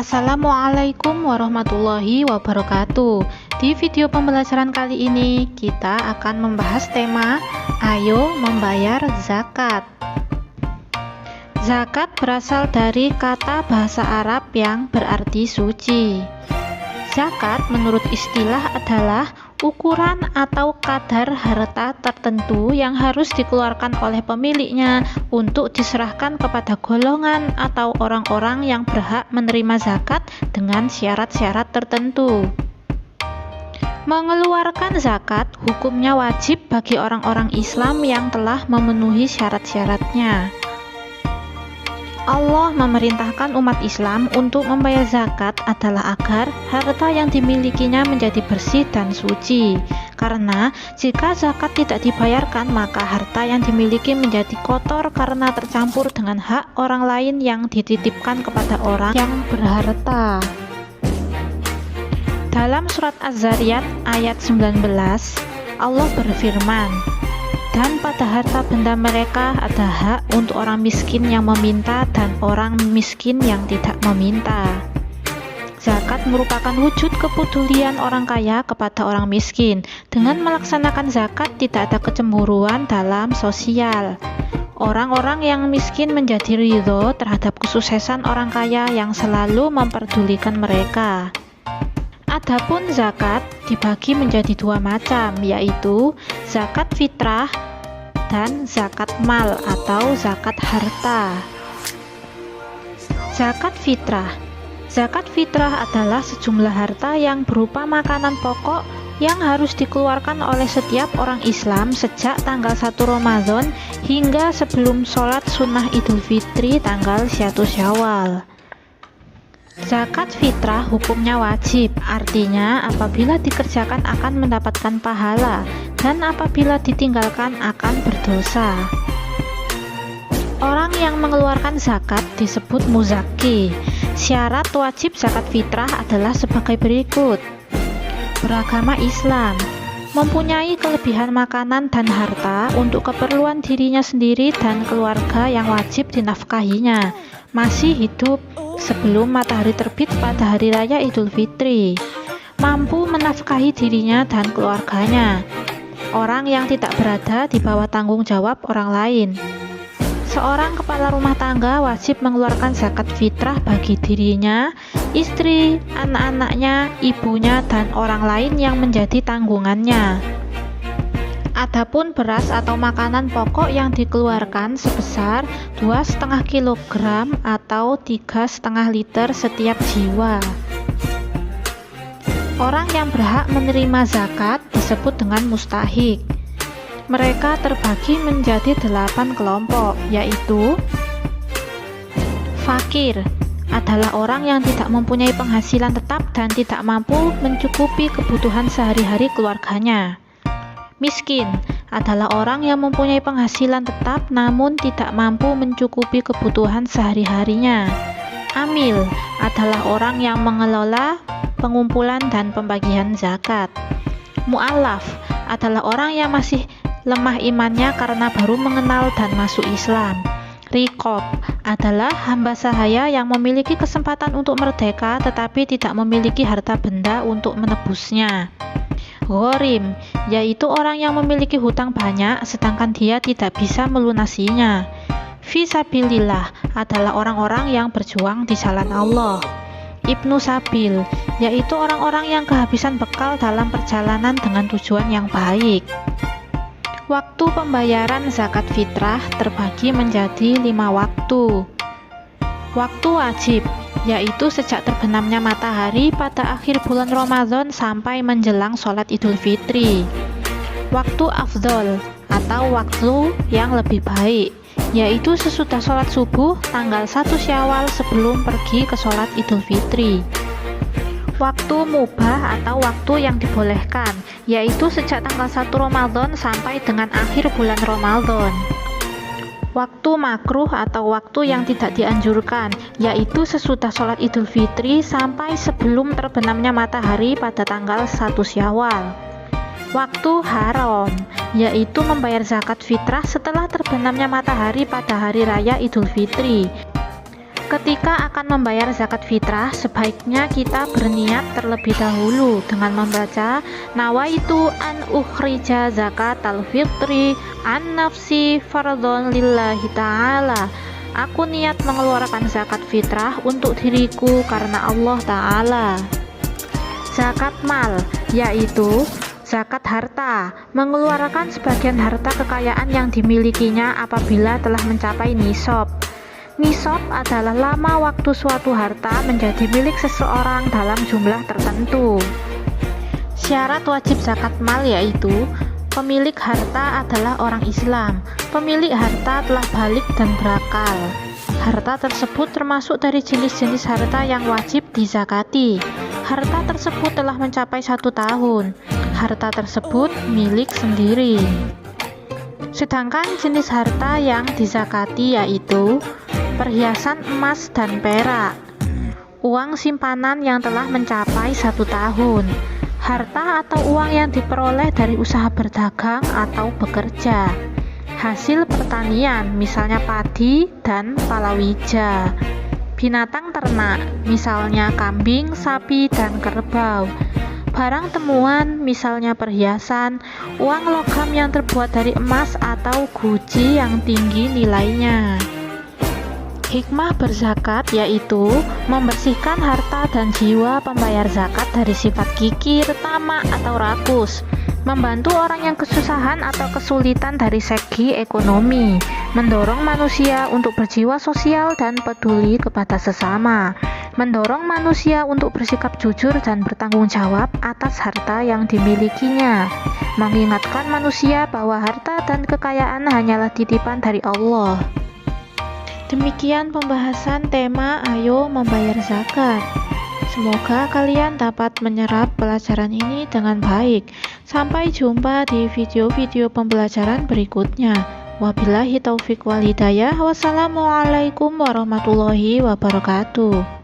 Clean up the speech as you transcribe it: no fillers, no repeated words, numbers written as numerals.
Assalamualaikum warahmatullahi wabarakatuh. Di video pembelajaran kali ini kita akan membahas tema Ayo membayar zakat. Zakat berasal dari kata bahasa Arab yang berarti suci. Zakat menurut istilah adalah ukuran atau kadar harta tertentu yang harus dikeluarkan oleh pemiliknya untuk diserahkan kepada golongan atau orang-orang yang berhak menerima zakat dengan syarat-syarat tertentu. Mengeluarkan zakat hukumnya wajib bagi orang-orang Islam yang telah memenuhi syarat-syaratnya. Allah memerintahkan umat Islam untuk membayar zakat adalah agar harta yang dimilikinya menjadi bersih dan suci. Karena jika zakat tidak dibayarkan, maka harta yang dimiliki menjadi kotor karena tercampur dengan hak orang lain yang dititipkan kepada orang yang berharta. Dalam surat Az-Zariyat ayat 19, Allah berfirman, "Dan pada harta benda mereka ada hak untuk orang miskin yang meminta dan orang miskin yang tidak meminta." Zakat merupakan wujud kepedulian orang kaya kepada orang miskin. Dengan melaksanakan zakat tidak ada kecemburuan dalam sosial. Orang-orang yang miskin menjadi ridho terhadap kesuksesan orang kaya yang selalu memperdulikan mereka. Adapun zakat dibagi menjadi dua macam, yaitu zakat fitrah dan zakat mal atau zakat harta. Zakat fitrah. Zakat fitrah adalah sejumlah harta yang berupa makanan pokok yang harus dikeluarkan oleh setiap orang Islam sejak tanggal 1 Ramadan hingga sebelum sholat sunnah Idul Fitri tanggal 1 Syawal. Zakat fitrah hukumnya wajib, artinya apabila dikerjakan akan mendapatkan pahala dan apabila ditinggalkan akan berdosa. Orang yang mengeluarkan zakat disebut muzaki. Syarat wajib zakat fitrah adalah sebagai berikut. Beragama Islam, mempunyai kelebihan makanan dan harta untuk keperluan dirinya sendiri dan keluarga yang wajib dinafkahinya, masih hidup sebelum matahari terbit pada hari raya Idul Fitri, mampu menafkahi dirinya dan keluarganya, orang yang tidak berada di bawah tanggung jawab orang lain. Seorang kepala rumah tangga wajib mengeluarkan zakat fitrah bagi dirinya, istri, anak-anaknya, ibunya, dan orang lain yang menjadi tanggungannya. Adapun beras atau makanan pokok yang dikeluarkan sebesar 2,5 kg atau 3,5 liter setiap jiwa. Orang yang berhak menerima zakat disebut dengan mustahik. Mereka terbagi menjadi 8 kelompok, yaitu fakir adalah orang yang tidak mempunyai penghasilan tetap dan tidak mampu mencukupi kebutuhan sehari-hari keluarganya. Miskin adalah orang yang mempunyai penghasilan tetap namun tidak mampu mencukupi kebutuhan sehari-harinya. Amil adalah orang yang mengelola pengumpulan dan pembagian zakat. Mu'alaf adalah orang yang masih lemah imannya karena baru mengenal dan masuk Islam. Riqab adalah hamba sahaya yang memiliki kesempatan untuk merdeka tetapi tidak memiliki harta benda untuk menebusnya. Ghorim, yaitu orang yang memiliki hutang banyak sedangkan dia tidak bisa melunasinya. Fisabilillah adalah orang-orang yang berjuang di jalan Allah. Ibnu Sabil, yaitu orang-orang yang kehabisan bekal dalam perjalanan dengan tujuan yang baik. Waktu pembayaran zakat fitrah terbagi menjadi 5 waktu. Waktu wajib, yaitu sejak terbenamnya matahari pada akhir bulan Ramadan sampai menjelang sholat Idul Fitri. Waktu afdol atau waktu yang lebih baik, yaitu sesudah sholat subuh tanggal 1 Syawal sebelum pergi ke sholat Idul Fitri. Waktu mubah atau waktu yang dibolehkan, yaitu sejak tanggal 1 Ramadan sampai dengan akhir bulan Ramadan. Waktu makruh atau waktu yang tidak dianjurkan, yaitu sesudah sholat Idul Fitri sampai sebelum terbenamnya matahari pada tanggal 1 Syawal. Waktu haram, yaitu membayar zakat fitrah setelah terbenamnya matahari pada hari raya Idul Fitri. Ketika akan membayar zakat fitrah, sebaiknya kita berniat terlebih dahulu dengan membaca nawaitu an ukhrija zakatal fitri an nafsi fardhon lillahi ta'ala. Aku niat mengeluarkan zakat fitrah untuk diriku karena Allah Ta'ala. Zakat mal, yaitu zakat harta, mengeluarkan sebagian harta kekayaan yang dimilikinya apabila telah mencapai nisab. Nisab adalah lama waktu suatu harta menjadi milik seseorang dalam jumlah tertentu. Syarat wajib zakat mal yaitu pemilik harta adalah orang Islam, pemilik harta telah balik dan berakal. Harta tersebut termasuk dari jenis-jenis harta yang wajib dizakati. Harta tersebut telah mencapai 1 tahun. Harta tersebut milik sendiri. Sedangkan jenis harta yang dizakati yaitu perhiasan emas dan perak, uang simpanan yang telah mencapai 1 tahun, harta atau uang yang diperoleh dari usaha berdagang atau bekerja, hasil pertanian misalnya padi dan palawija, binatang ternak misalnya kambing, sapi, dan kerbau, barang temuan misalnya perhiasan, uang logam yang terbuat dari emas atau guci yang tinggi nilainya. Hikmah berzakat yaitu membersihkan harta dan jiwa pembayar zakat dari sifat kikir, tamak, atau rakus, membantu orang yang kesusahan atau kesulitan dari segi ekonomi, mendorong manusia untuk berjiwa sosial dan peduli kepada sesama, mendorong manusia untuk bersikap jujur dan bertanggung jawab atas harta yang dimilikinya, mengingatkan manusia bahwa harta dan kekayaan hanyalah titipan dari Allah. Demikian pembahasan tema Ayo Membayar Zakat. Semoga kalian dapat menyerap pelajaran ini dengan baik. Sampai jumpa di video-video pembelajaran berikutnya. Wabillahi taufik wal hidayah. Wassalamualaikum warahmatullahi wabarakatuh.